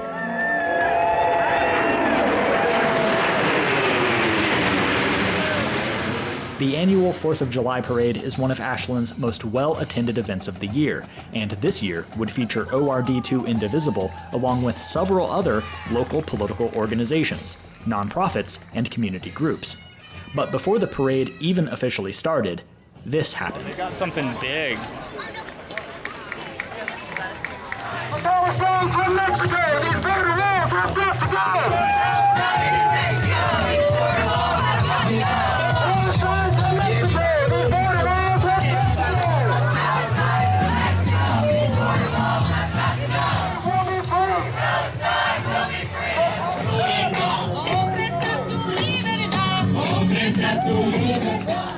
the annual 4th of July parade is one of Ashland's most well-attended events of the year, and this year would feature ORD2 Indivisible along with several other local political organizations, nonprofits, and community groups. But before the parade even officially started, this happened. They got something big. Palestine from Mexico. These border walls have got to go.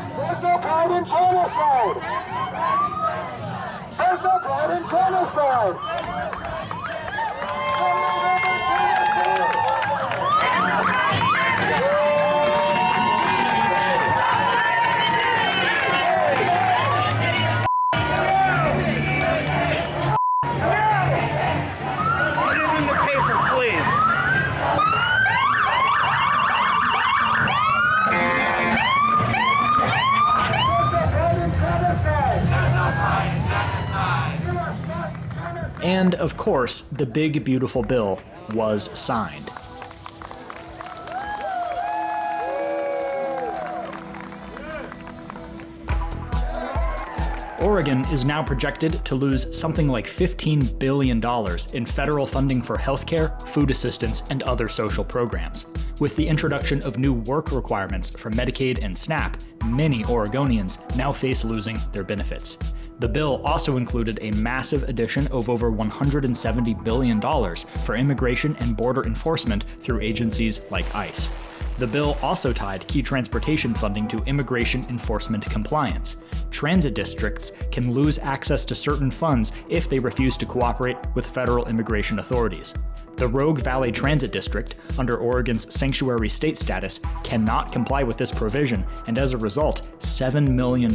There's no pride in genocide. There's no pride in genocide. Put it in the paper, please. And, of course, the big, beautiful bill was signed. Oregon is now projected to lose something like $15 billion in federal funding for healthcare, food assistance, and other social programs. With the introduction of new work requirements for Medicaid and SNAP, many Oregonians now face losing their benefits. The bill also included a massive addition of over $170 billion for immigration and border enforcement through agencies like ICE. The bill also tied key transportation funding to immigration enforcement compliance. Transit districts can lose access to certain funds if they refuse to cooperate with federal immigration authorities. The Rogue Valley Transit District, under Oregon's sanctuary state status, cannot comply with this provision, and as a result, $7 million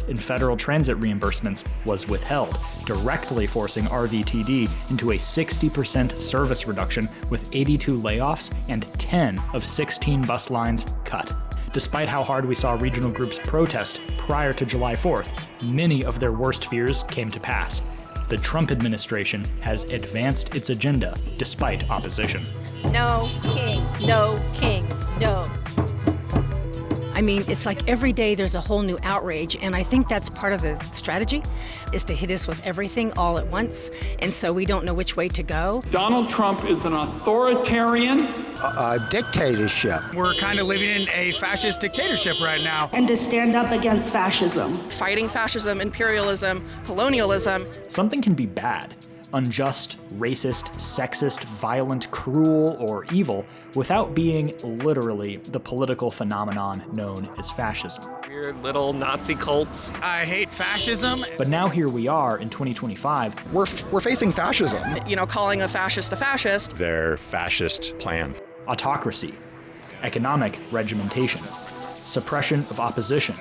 in federal transit reimbursements was withheld, directly forcing RVTD into a 60% service reduction with 82 layoffs and 10 of 16 bus lines cut. Despite how hard we saw regional groups protest prior to July 4th, many of their worst fears came to pass. The Trump administration has advanced its agenda despite opposition. No kings, no kings, no. I mean, it's like every day there's a whole new outrage, and I think that's part of the strategy, is to hit us with everything all at once, and so we don't know which way to go. Donald Trump is an authoritarian. Dictatorship. We're kind of living in a fascist dictatorship right now. And to stand up against fascism. Fighting fascism, imperialism, colonialism. Something can be bad, unjust, racist, sexist, violent, cruel, or evil without being literally the political phenomenon known as fascism. Weird little Nazi cults. I hate fascism. But now here we are in 2025. We're facing fascism. You know, calling a fascist. Their fascist plan. Autocracy, economic regimentation, suppression of opposition,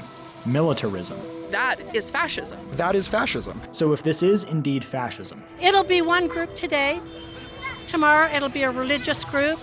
militarism. That is fascism. That is fascism. So if this is indeed fascism, It'll be one group today. Tomorrow it'll be a religious group.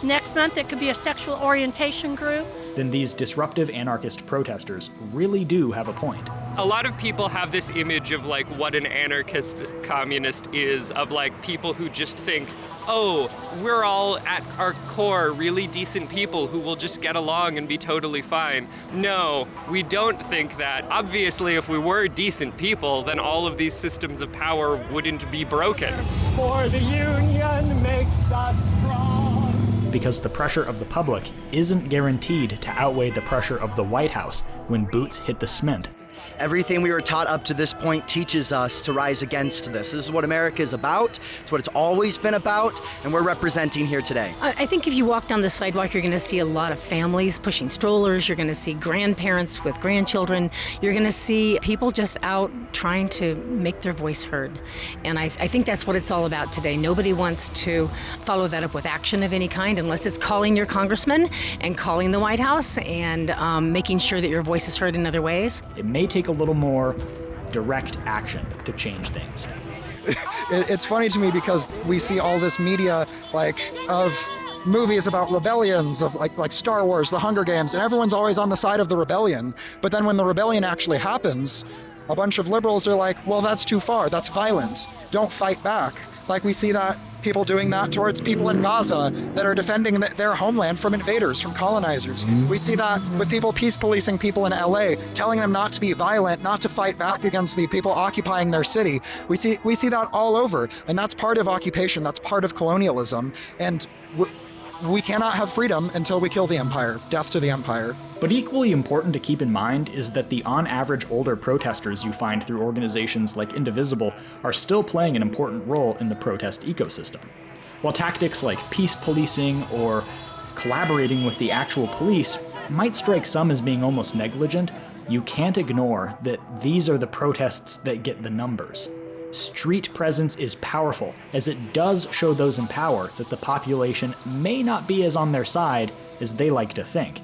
Next month it could be a sexual orientation group. then these disruptive anarchist protesters really do have a point. A lot of people have this image of like what an anarchist communist is, of like people who just think, oh, we're all at our core really decent people who will just get along and be totally fine. No, we don't think that. Obviously, if we were decent people, then all of these systems of power wouldn't be broken. For the union makes us strong. Because the pressure of the public isn't guaranteed to outweigh the pressure of the White House when boots hit the cement. Everything we were taught up to this point teaches us to rise against this. This is what America is about. It's what it's always been about, and we're representing here today. I think if you walk down the sidewalk, you're going to see a lot of families pushing strollers. You're going to see grandparents with grandchildren. You're going to see people just out trying to make their voice heard. And I think that's what it's all about today. Nobody wants to follow that up with action of any kind unless it's calling your congressman and calling the White House and making sure that your voice is heard in other ways. It may take a little more direct action to change things. It's funny to me because we see all this media of movies about rebellions, of like Star Wars, the Hunger Games, and everyone's always on the side of the rebellion. But then when the rebellion actually happens, a bunch of liberals are like, well, that's too far, that's violent, don't fight back. Like we see that people doing that towards people in Gaza that are defending their homeland from invaders, from colonizers. We see that with people peace policing people in LA, telling them not to be violent, not to fight back against the people occupying their city. We see that all over, and that's part of occupation, that's part of colonialism, and we cannot have freedom until we kill the empire. Death to the empire. But equally important to keep in mind is that the on-average older protesters you find through organizations like Indivisible are still playing an important role in the protest ecosystem. While tactics like peace policing or collaborating with the actual police might strike some as being almost negligent, you can't ignore that these are the protests that get the numbers. Street presence is powerful, as it does show those in power that the population may not be as on their side as they like to think.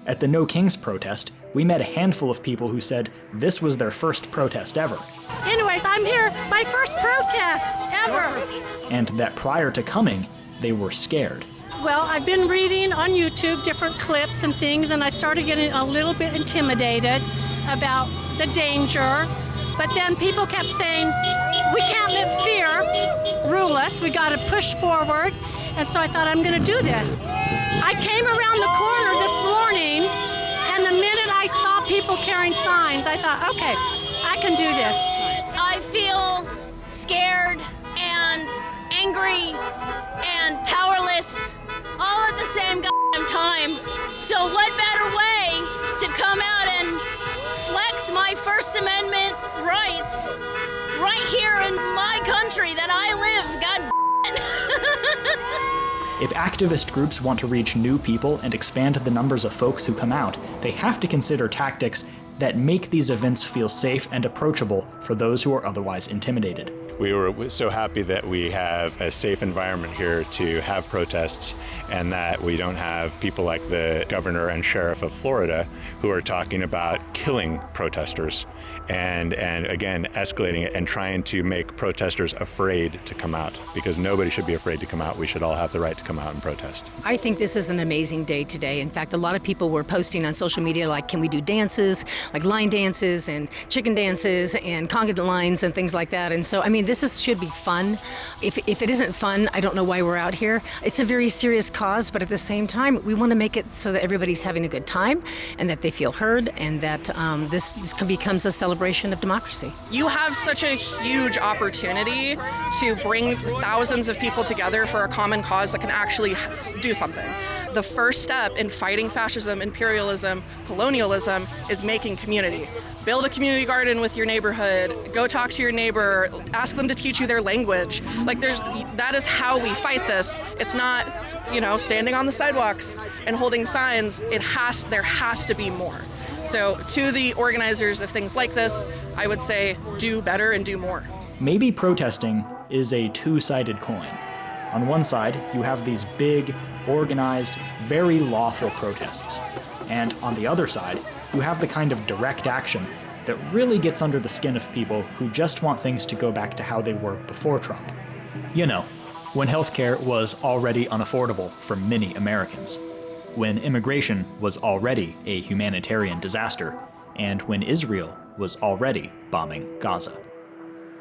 At the No Kings protest, we met a handful of people who said this was their first protest ever. Anyways, I'm here, my first protest ever. And that prior to coming, they were scared. Well, I've been reading on YouTube different clips and things, and I started getting a little bit intimidated about the danger. But then people kept saying, we can't let fear rule us, we gotta push forward. And so I thought, I'm gonna do this. I came around the corner this morning, and the minute I saw people carrying signs, I thought, okay, I can do this. I feel scared and angry and powerless all at the same goddamn time. So what better way to come out and flex my First Amendment rights right here in my country that I live, god. If activist groups want to reach new people and expand the numbers of folks who come out, they have to consider tactics that make these events feel safe and approachable for those who are otherwise intimidated. We were so happy that we have a safe environment here to have protests, and that we don't have people like the governor and sheriff of Florida who are talking about killing protesters and again escalating it and trying to make protesters afraid to come out, because nobody should be afraid to come out. We should all have the right to come out and protest. I think this is an amazing day today. In fact, a lot of people were posting on social media like, can we do dances, like line dances and chicken dances and conga lines and things like that. And so, I mean, should be fun. If it isn't fun, I don't know why we're out here. It's a very serious cause, but at the same time, we want to make it so that everybody's having a good time and that they feel heard, and that this becomes a celebration of democracy. You have such a huge opportunity to bring thousands of people together for a common cause that can actually do something. The first step in fighting fascism, imperialism, colonialism is making community. Build a community garden with your neighborhood, go talk to your neighbor, ask them to teach you their language. That is how we fight this. It's not, standing on the sidewalks and holding signs. There has to be more. So to the organizers of things like this, I would say do better and do more. Maybe protesting is a two-sided coin. On one side, you have these big, organized, very lawful protests. And on the other side, you have the kind of direct action that really gets under the skin of people who just want things to go back to how they were before Trump. When healthcare was already unaffordable for many Americans, when immigration was already a humanitarian disaster, and when Israel was already bombing Gaza.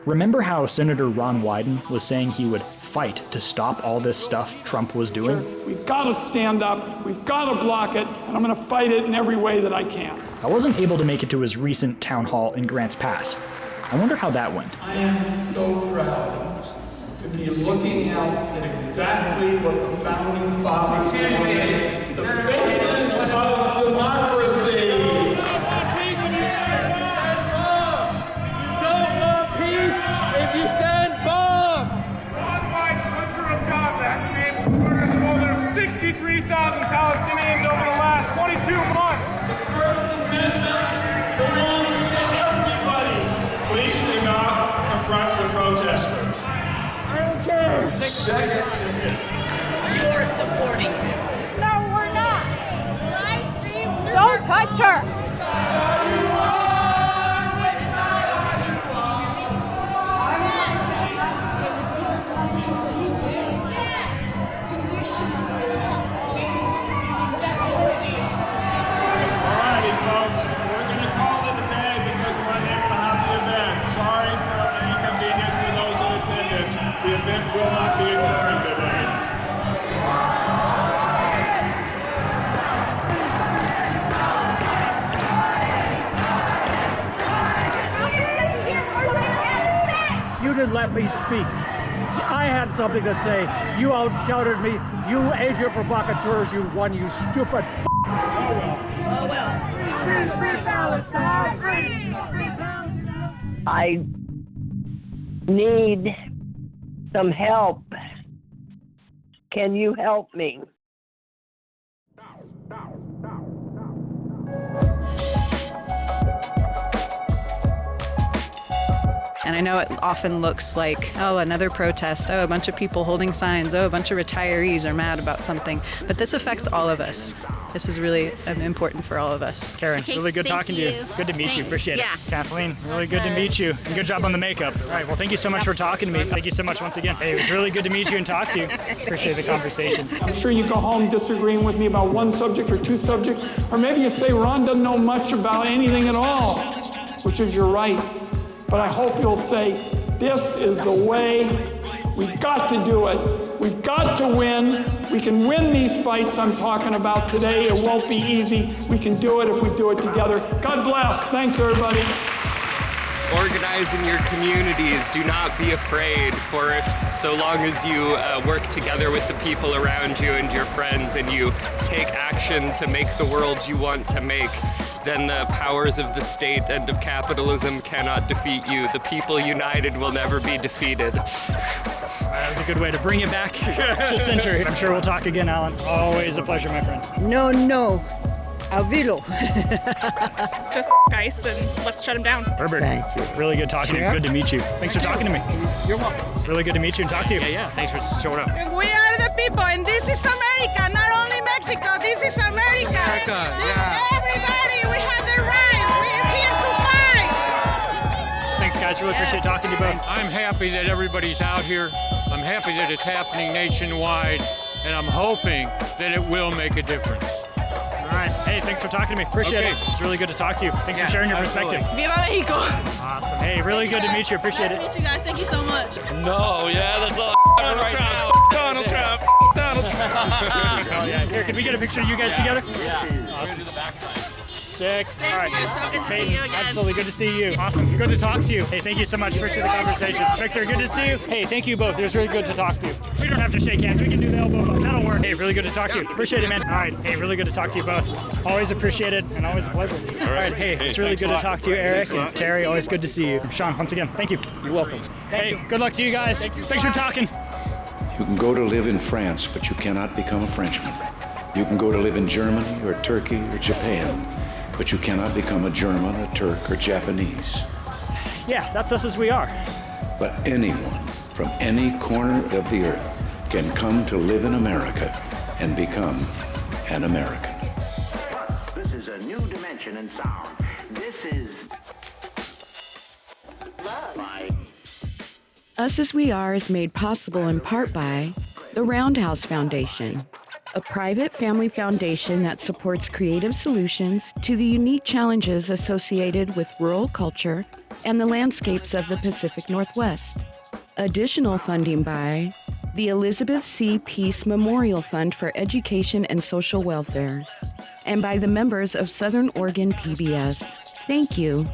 Remember how Senator Ron Wyden was saying he would fight to stop all this stuff Trump was doing? We've got to stand up, we've got to block it, and I'm going to fight it in every way that I can. I wasn't able to make it to his recent town hall in Grants Pass. I wonder how that went. I am so proud to be looking out at exactly what the founding fathers wanted. The faces of democracy. If you send bombs! Worldwide butcher of Gaza has been able to murder more than 63,000 Palestinians over the last 22 months. The First Amendment belongs to everybody. Please do not confront the protesters. I don't care. Second to me. You're supporting him. No, we're not. Live stream. Don't touch her. The event will not be occurring. let me speak. I had something to say. You outshouted me. You agent provocateurs, you stupid Oh well. Free Palestine! Free Palestine! I need some help. Can you help me? And I know it often looks like, oh, another protest, oh, a bunch of people holding signs, oh, a bunch of retirees are mad about something. But this affects all of us. This is really important for all of us. Karen, really good talking to you. Good to meet you. Appreciate it. Kathleen, really good to meet you. And good job on the makeup. All right, well, thank you so much for talking to me. Thank you so much once again. Hey, it was really good to meet you and talk to you. Appreciate the conversation. I'm sure you go home disagreeing with me about one subject or two subjects, or maybe you say Ron doesn't know much about anything at all, which is your right. But I hope you'll say, this is the way. We've got to do it. We've got to win. We can win these fights I'm talking about today. It won't be easy. We can do it if we do it together. God bless. Thanks, everybody. Organize in your communities. Do not be afraid, for if so long as you work together with the people around you and your friends and you take action to make the world you want to make, then the powers of the state and of capitalism cannot defeat you. The people united will never be defeated. That was a good way to bring it back to center. I'm sure we'll talk again, Alan. Always a pleasure, my friend. No. Avilo. Just ice and let's shut him down. Herbert, Thank you. Really good talking to you. Good to meet you. Thanks for talking to me. You're welcome. Really good to meet you and talk to you. Yeah. Thanks for showing up. We are the people, and this is America, not only Mexico. This is America. Everybody, we have the right. We're here to fight. Thanks, guys. Really appreciate talking to you both. I'm happy that everybody's out here. I'm happy that it's happening nationwide, and I'm hoping that it will make a difference. All right. Hey, thanks for talking to me. Appreciate it. It's really good to talk to you. Thanks for sharing your perspective. Viva Mexico! Awesome. Hey, really good to meet you. Appreciate it. Nice to meet you guys. Thank you so much. No, yeah, that's all. Donald Trump. Donald Trump. Donald Trump. Oh, yeah. Here, can we get a picture of you guys together? Yeah. Awesome. Sick. Thank All right. you. So good to see you again. Absolutely. Good to see you. Awesome. Good to talk to you. Hey, thank you so much. Appreciate the conversation. Victor, good to see you. Hey, thank you both. It was really good to talk to you. We don't have to shake hands. We can do the elbow bump. That'll work. Hey, really good to talk to you. Appreciate it, man. All right. Hey, really good to talk to you both. Always appreciate it and always a pleasure. All right. Hey, it's really good to talk to you, Eric and Terry. Always good to see you. Sean, once again, thank you. You're welcome. Hey, good luck to you guys. Thanks for talking. You can go to live in France, but you cannot become a Frenchman. You can go to live in Germany or Turkey or Japan, but you cannot become a German, a Turk, or Japanese. Yeah, that's us as we are. But anyone from any corner of the earth can come to live in America and become an American. This is a new dimension in sound. This is love. Us As We Are is made possible in part by the Roundhouse Foundation, a private family foundation that supports creative solutions to the unique challenges associated with rural culture and the landscapes of the Pacific Northwest. Additional funding by the Elizabeth C. Peace Memorial Fund for Education and Social Welfare, and by the members of Southern Oregon PBS. Thank you.